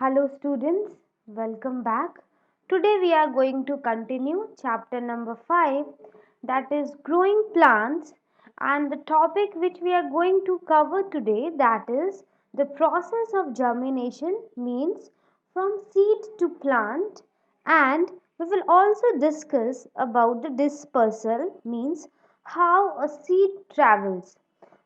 Hello students, welcome back. Today we are going to continue chapter number 5, that is growing plants, and the topic which we are going to cover today, that is the process of germination, means from seed to plant, and we will also discuss about the dispersal, means how a seed travels.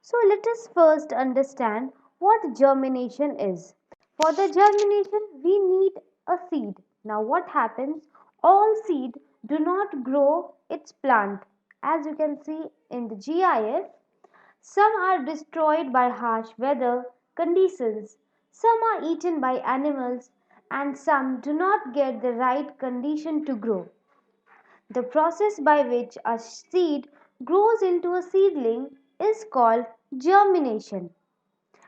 So let us first understand what germination is. For the germination, we need a seed. Now, what happens? All seed do not grow its plant. As you can see in the GIF, some are destroyed by harsh weather conditions, some are eaten by animals, and some do not get the right condition to grow. The process by which a seed grows into a seedling is called germination.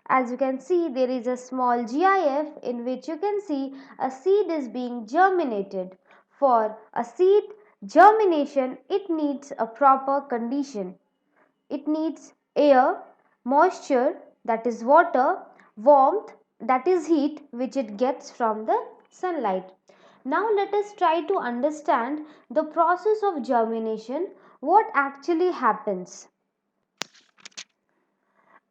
As you can see, there is a small GIF in which you can see a seed is being germinated. For a seed germination, it needs a proper condition. It needs air, moisture, that is water, warmth, that is heat, which it gets from the sunlight. Now let us try to understand the process of germination, what actually happens.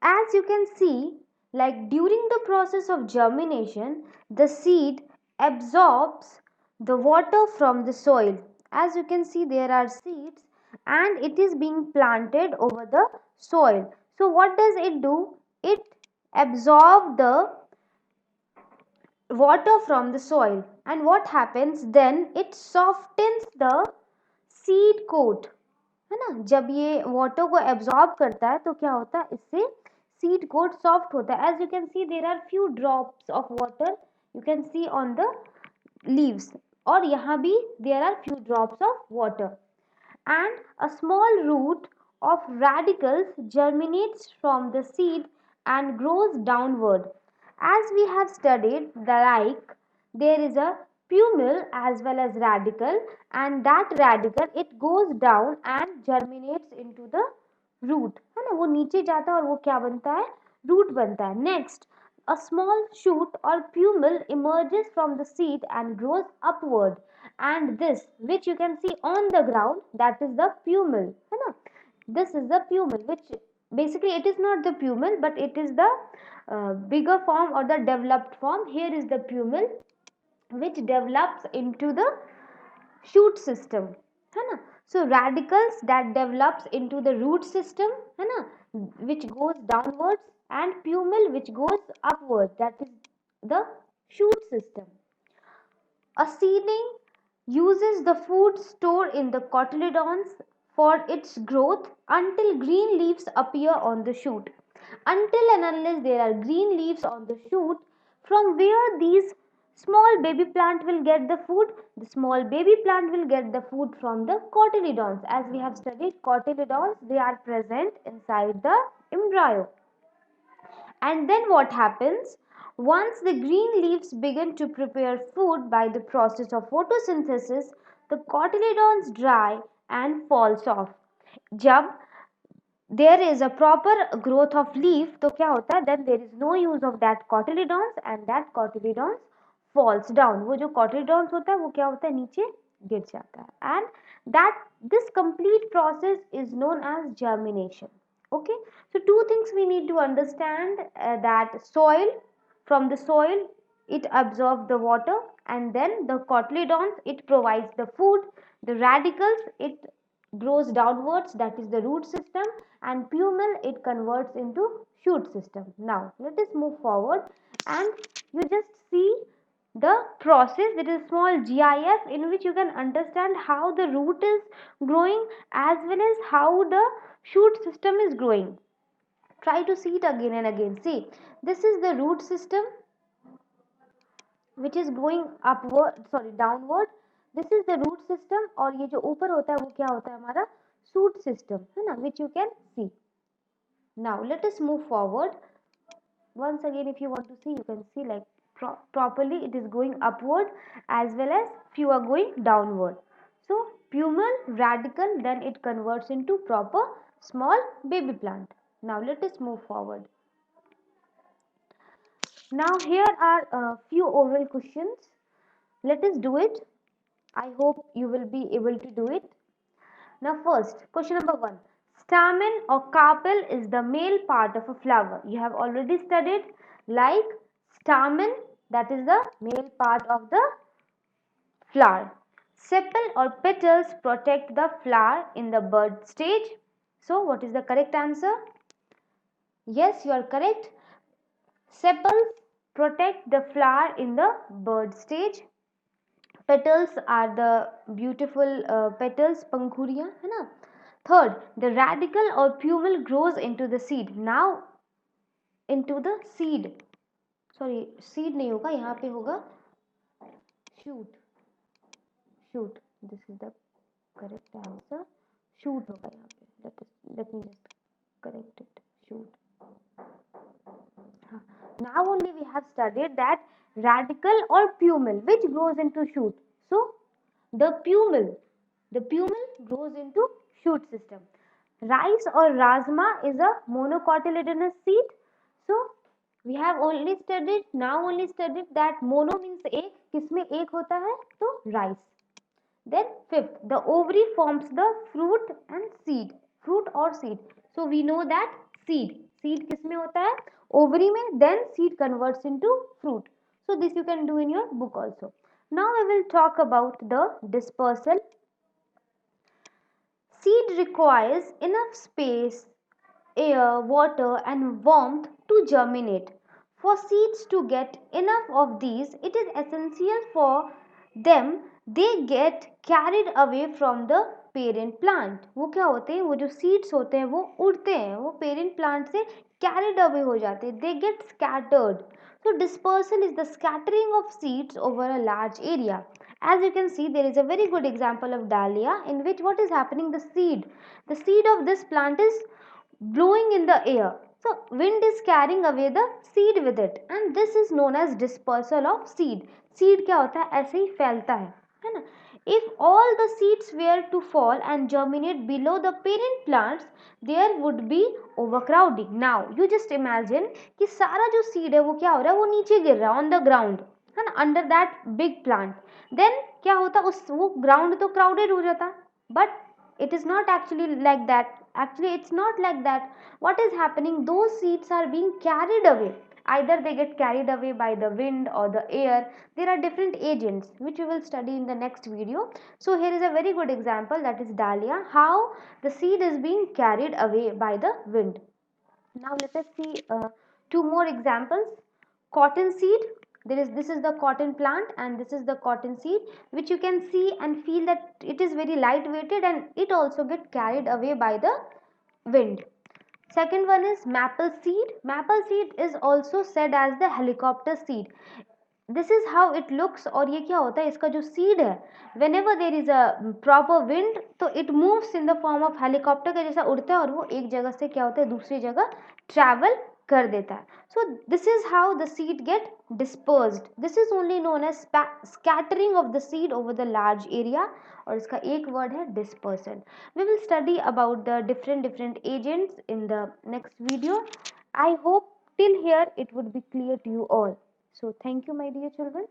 As you can see, like during the process of germination, the seed absorbs the water from the soil. As you can see, there are seeds and it is being planted over the soil. So what does it do? It absorbs the water from the soil, and what happens then? It softens the seed coat, है ना. जब ये water को absorb करता है तो क्या होता है, इससे सीड कोट सॉफ्ट होता है. As you can see there are few drops of water you can see on the leaves, और यहाँ भी there are few drops of water. And a small root of radicals germinates from the seed and grows downward. As we have studied, there is a pumil as well as radical, and that radical it goes down and germinates into the root, है ना. वो नीचे जाता है और वो क्या बनता है, root बनता है. Next, a small shoot or pumil emerges from the seed and grows upward, and this which you can see on the ground, that is the pumil, है ना. This is the pumil, which basically it is not the pumil but it is the bigger form or the developed form. Here is the pumil which develops into the shoot system, है ना. So radicals that develops into the root system, है ना, which goes downwards, and pumil which goes upwards, that is the shoot system. A seedling uses the food stored in the cotyledons for its growth until green leaves appear on the shoot. Until and unless there are green leaves on the shoot, from where these small baby plant will get the food? The small baby plant will get the food from the cotyledons. As we have studied, cotyledons, they are present inside the embryo. And then what happens? Once the green leaves begin to prepare food by the process of photosynthesis, the cotyledons dry and falls off. जब there is a proper growth of leaf, तो क्या होता है? Then there is no use of that cotyledons and that cotyledons falls down. वो जो cotyledons होता है वो क्या होता है? नीचे गिर जाता है. And that this complete process is known as germination. Okay, so two things we need to understand, that soil, from the soil it absorbs the water, and then the cotyledons it provides the food, the radicals it grows downwards, that is the root system, and pumil it converts into shoot system. Now let us move forward and you just see the process. There is a small GIF in which you can understand how the root is growing as well as how the shoot system is growing. Try to see it again and again. See, this is the root system which is going downward. This is the root system, और ये जो ऊपर होता है वो क्या होता है, हमारा shoot system, है ना, which you can see. Now let us move forward. Once again, if you want to see, you can see like properly it is going upward as well as few are going downward. So pumil, radical, then it converts into proper small baby plant. Now let us move forward. Now here are a few oral questions. Let us do it. I hope you will be able to do it. Now first, question number 1. Stamen or carpel is the male part of a flower. You have already studied like stamen, that is the male part of the flower. Sepal or petals protect the flower in the bud stage. So what is the correct answer? Yes, you are correct. Sepals protect the flower in the bud stage. Petals are the beautiful petals, pankhuriya, है ना? Third, the radicle or pumil grows into the seed. Now into the seed. Sorry, seed नहीं होगा, यहाँ पे होगा shoot. Shoot. This is the correct answer. Shoot होगा यहाँ पे. Let me just correct it. Shoot. Now only we have studied that radicle or pumil which grows into shoot. So the pumil grows into shoot system. Rice or rajma is a monocotyledonous seed. So we have only studied that mono means एक, किसमें एक होता है तो rice. Then fifth, the ovary forms the fruit and seed. Fruit or seed. So we know that seed किसमें होता है ovary में, then seed converts into fruit. So this you can do in your book also. Now we will talk about the dispersal. Seed requires enough space, air, water and warmth to germinate. For seeds to get enough of these, it is essential for them they get carried away from the parent plant. वो क्या होते हैं, वो जो seeds होते हैं वो उड़ते हैं, वो parent plant से carried away हो जाते हैं, they get scattered. So dispersal is the scattering of seeds over a large area. As you can see, there is a very good example of dahlia in which what is happening, the seed of this plant is blowing in the air. So wind is carrying away the seed with it, and this is known as dispersal of seed. Seed क्या होता है, ऐसे ही फैलता है ना? If all the seeds were to fall and germinate below the parent plants, there would be overcrowding. Now you just imagine कि सारा जो seed है वो क्या हो रहा है, वो नीचे गिर रहा है on the ground, है ना, under that big plant. Then क्या होता, उस वो ground तो crowded हो जाता, but it is not actually like that. Actually it's not like that. What is happening, those seeds are being carried away. Either they get carried away by the wind or the air. There are different agents which we will study in the next video. So here is a very good example, that is dahlia, how the seed is being carried away by the wind. Now let us see two more examples. Cotton seed. This is the cotton plant and this is the cotton seed, which you can see and feel that it is very light weighted and it also get carried away by the wind. Second one is maple seed. Maple seed is also said as the helicopter seed. This is how it looks. और ये क्या होता है, इसका जो seed है, whenever there is a proper wind, तो it moves in the form of helicopter के जैसा उड़ता है और वो एक जगह से क्या होता है दूसरी जगह travel कर देता है. So this is how the seed get dispersed. This is only known as scattering of the seed over the large area, और इसका एक word है dispersal. We will study about the different agents in the next video. I hope till here it would be clear to you all. So thank you my dear children.